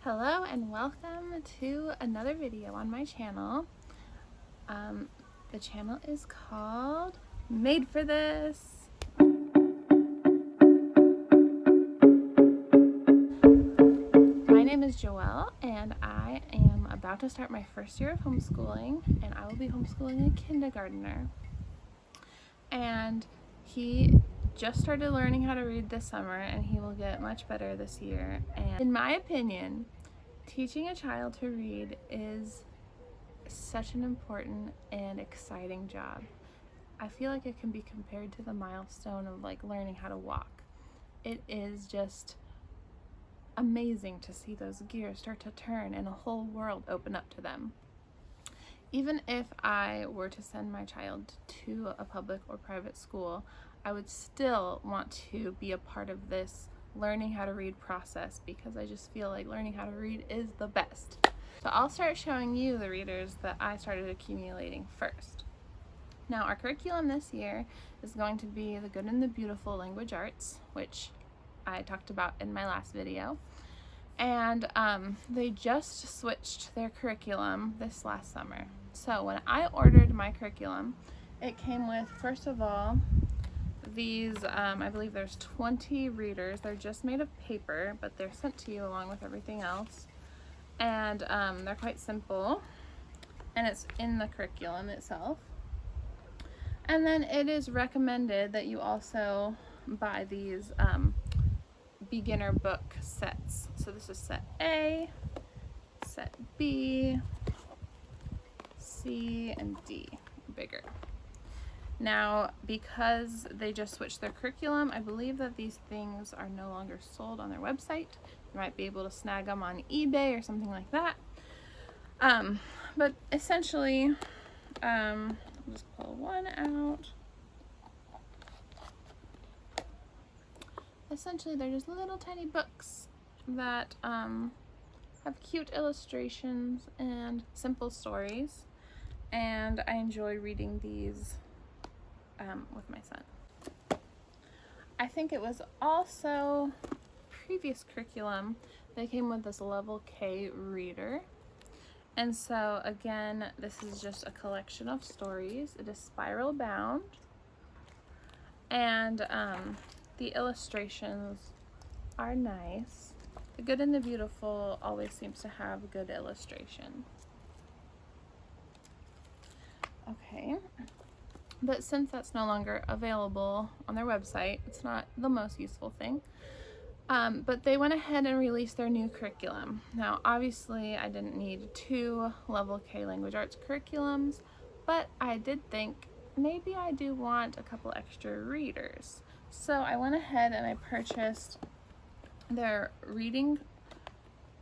Hello and welcome to another video on my channel. The channel is called Made for This. My name is Joelle and I am about to start my first year of homeschooling, and I will be homeschooling a kindergartner. And he just started learning how to read this summer, and he will get much better this year. And in my opinion, teaching a child to read is such an important and exciting job. I feel like it can be compared to the milestone of like learning how to walk. It is just amazing to see those gears start to turn and a whole world open up to them. Even if I were to send my child to a public or private school, I would still want to be a part of this learning how to read process, because I just feel like learning how to read is the best. So I'll start showing you the readers that I started accumulating first. Now, our curriculum this year is going to be the Good and the Beautiful language arts, which I talked about in my last video. And they just switched their curriculum this last summer. So when I ordered my curriculum, it came with, first of all, these, I believe there's 20 readers. They're just made of paper, but they're sent to you along with everything else. And they're quite simple, and it's in the curriculum itself. And then it is recommended that you also buy these beginner book sets. So this is set A, set B, C, and D, bigger. Now, because they just switched their curriculum, I believe that these things are no longer sold on their website. You might be able to snag them on eBay or something like that. But essentially, I'll just pull one out. Essentially, they're just little tiny books that have cute illustrations and simple stories. And I enjoy reading these with my son. I think it was also previous curriculum, they came with this level K reader. And so again, this is just a collection of stories. It is spiral bound, and the illustrations are nice. The Good and the Beautiful always seems to have good illustration. Okay. But since that's no longer available on their website, it's not the most useful thing. But they went ahead and released their new curriculum. Now, obviously, I didn't need 2 level K language arts curriculums, but I did think maybe I do want a couple extra readers. So I went ahead and I purchased their Reading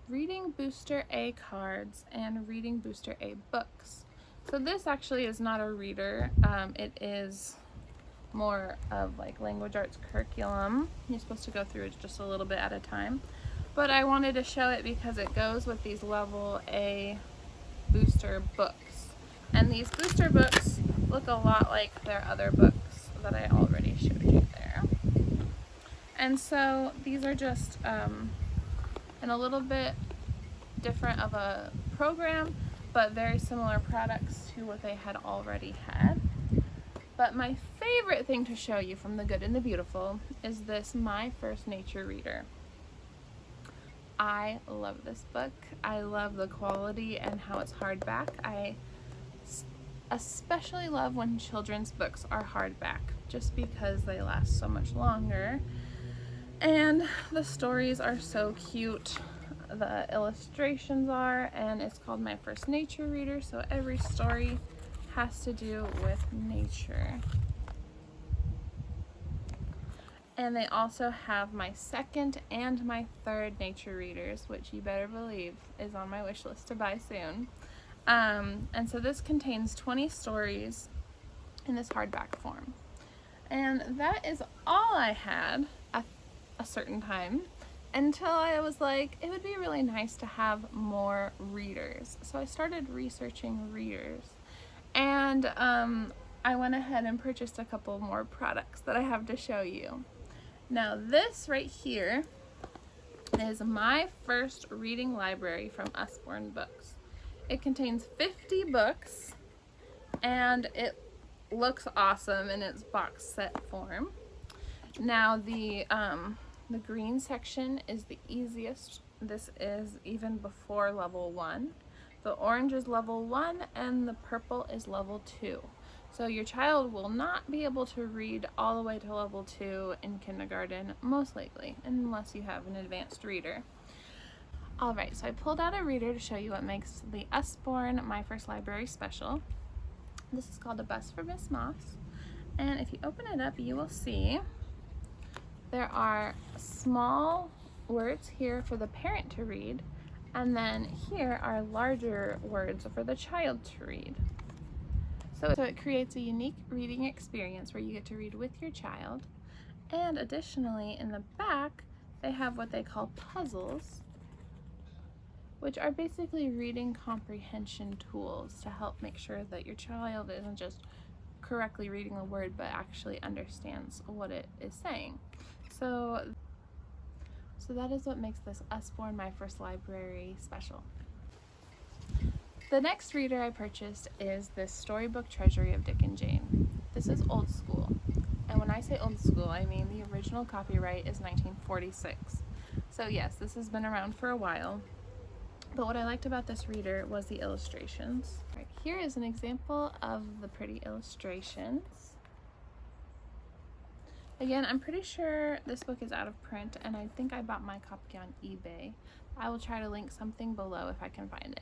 Booster A cards and Reading Booster A books. So this actually is not a reader. It is more of like language arts curriculum. You're supposed to go through it just a little bit at a time. But I wanted to show it because it goes with these level A booster books. And these booster books look a lot like their other books that I already showed you there. And so these are just in a little bit different of a program, but very similar products to what they had already had. But my favorite thing to show you from the Good and the Beautiful is this My First Nature Reader. I love this book. I love the quality and how it's hardback. I especially love when children's books are hardback, just because they last so much longer. And the stories are so cute. The illustrations are, and it's called My First Nature Reader, so every story has to do with nature. And they also have my second and my third nature readers, which you better believe is on my wish list to buy soon. And so this contains 20 stories in this hardback form. And that is all I had at a certain time, until I was like, it would be really nice to have more readers. So I started researching readers, and I went ahead and purchased a couple more products that I have to show you. Now this right here is my first reading library from Usborne Books. It contains 50 books, and it looks awesome in its box set form. Now the green section is the easiest. This is even before level 1. The orange is level 1 and the purple is level 2. So your child will not be able to read all the way to level 2 in kindergarten, most likely, unless you have an advanced reader. Alright, so I pulled out a reader to show you what makes the Usborne My First Library special. This is called A Bus for Miss Moss, and if you open it up, you will see there are small words here for the parent to read, and then here are larger words for the child to read. So it creates a unique reading experience where you get to read with your child. And additionally, in the back, they have what they call puzzles, which are basically reading comprehension tools to help make sure that your child isn't just correctly reading a word but actually understands what it is saying. So that is what makes this Usborne My First Library special. The next reader I purchased is this Storybook Treasury of Dick and Jane. This is old school, and when I say old school, I mean the original copyright is 1946. So yes, this has been around for a while, but what I liked about this reader was the illustrations. Right, here is an example of the pretty illustrations. Again, I'm pretty sure this book is out of print, and I think I bought my copy on eBay. I will try to link something below if I can find it.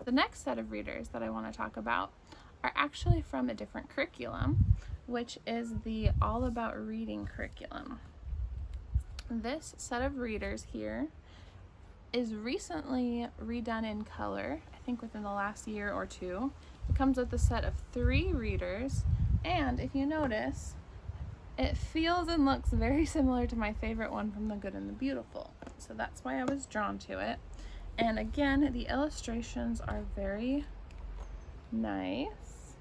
The next set of readers that I want to talk about are actually from a different curriculum, which is the All About Reading curriculum. This set of readers here is recently redone in color, I think within the last year or two. It comes with a set of 3 readers, and if you notice, it feels and looks very similar to my favorite one from The Good and the Beautiful. So that's why I was drawn to it. And again, the illustrations are very nice.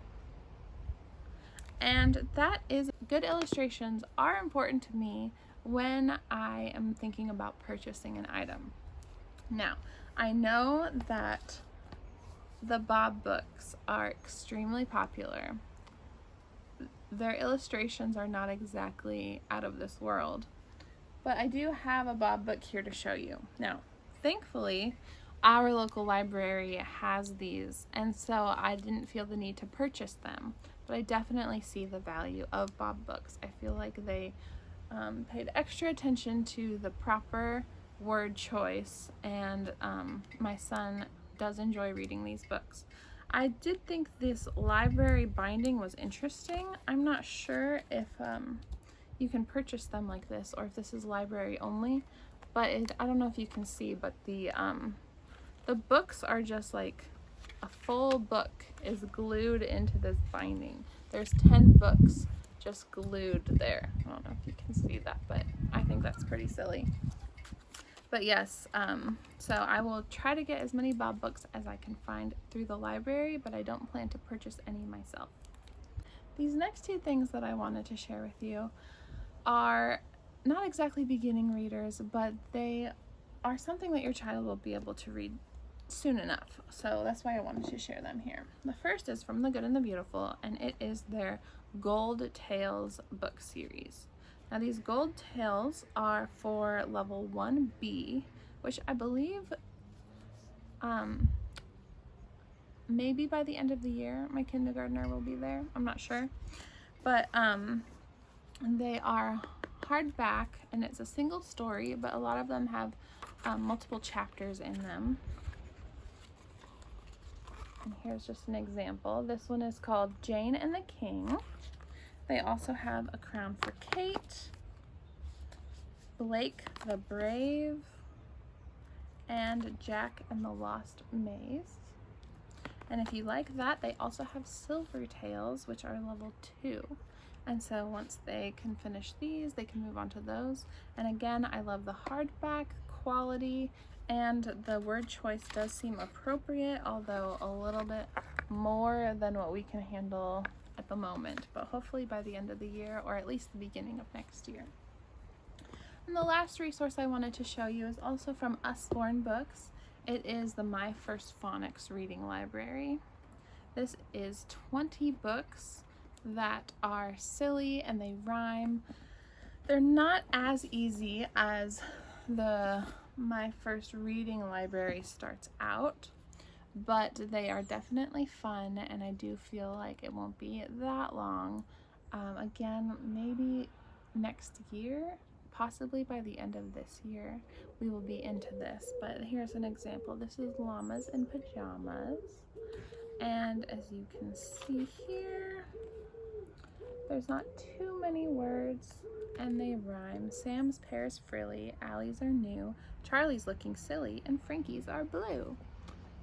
And that is, good illustrations are important to me when I am thinking about purchasing an item. Now, I know that the Bob books are extremely popular. Their illustrations are not exactly out of this world, but I do have a Bob book here to show you. Now, thankfully, our local library has these, and so I didn't feel the need to purchase them, but I definitely see the value of Bob books. I feel like they paid extra attention to the proper word choice, and my son does enjoy reading these books. I did think this library binding was interesting. I'm not sure if you can purchase them like this or if this is library only, but I don't know if you can see, but the books are just like a full book is glued into this binding. There's 10 books just glued there. I don't know if you can see that, but I think that's pretty silly. But yes, so I will try to get as many Bob books as I can find through the library, but I don't plan to purchase any myself. These next 2 things that I wanted to share with you are not exactly beginning readers, but they are something that your child will be able to read soon enough. So that's why I wanted to share them here. The first is from The Good and the Beautiful, and it is their Gold Tales book series. Now these Gold Tales are for level 1B, which I believe maybe by the end of the year my kindergartner will be there. I'm not sure. But they are hardback, and it's a single story, but a lot of them have multiple chapters in them. And here's just an example. This one is called Jane and the King. They also have A Crown for Kate, Blake the Brave, and Jack and the Lost Maze. And if you like that, they also have Silver Tales, which are level 2. And so once they can finish these, they can move on to those. And again, I love the hardback quality, and the word choice does seem appropriate, although a little bit more than what we can handle at the moment, but hopefully by the end of the year, or at least the beginning of next year. And the last resource I wanted to show you is also from Usborne Books. It is the My First Phonics Reading Library. This is 20 books that are silly and they rhyme. They're not as easy as the My First Reading Library starts out, but they are definitely fun, and I do feel like it won't be that long. Again, maybe next year, possibly by the end of this year, we will be into this. But here's an example. This is Llamas and Pajamas. And as you can see here, there's not too many words and they rhyme. Sam's pear is frilly, Allie's are new, Charlie's looking silly, and Frankie's are blue.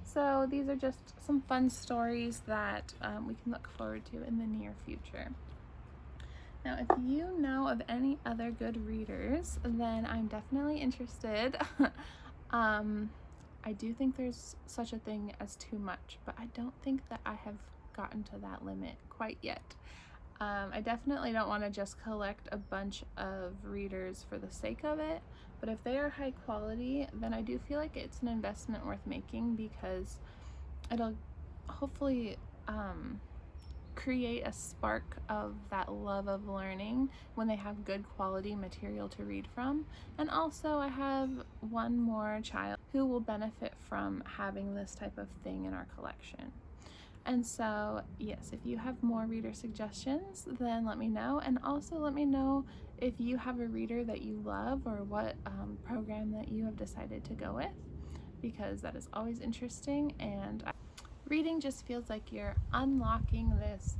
So these are just some fun stories that we can look forward to in the near future. Now, if you know of any other good readers, then I'm definitely interested. I do think there's such a thing as too much, but I don't think that I have gotten to that limit quite yet. I definitely don't want to just collect a bunch of readers for the sake of it, but if they are high quality, then I do feel like it's an investment worth making, because it'll hopefully create a spark of that love of learning when they have good quality material to read from. And also I have one more child who will benefit from having this type of thing in our collection. And so, yes, if you have more reader suggestions, then let me know. And also let me know if you have a reader that you love, or what program that you have decided to go with, because that is always interesting. And reading just feels like you're unlocking this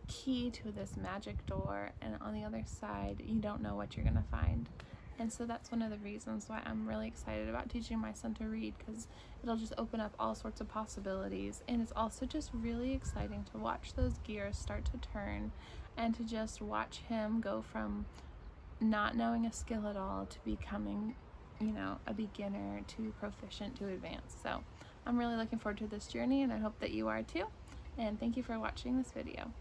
key to this magic door, and on the other side, you don't know what you're gonna find. And so that's one of the reasons why I'm really excited about teaching my son to read, because it'll just open up all sorts of possibilities. And it's also just really exciting to watch those gears start to turn, and to just watch him go from not knowing a skill at all to becoming, you know, a beginner to proficient to advanced. So I'm really looking forward to this journey, and I hope that you are too. And thank you for watching this video.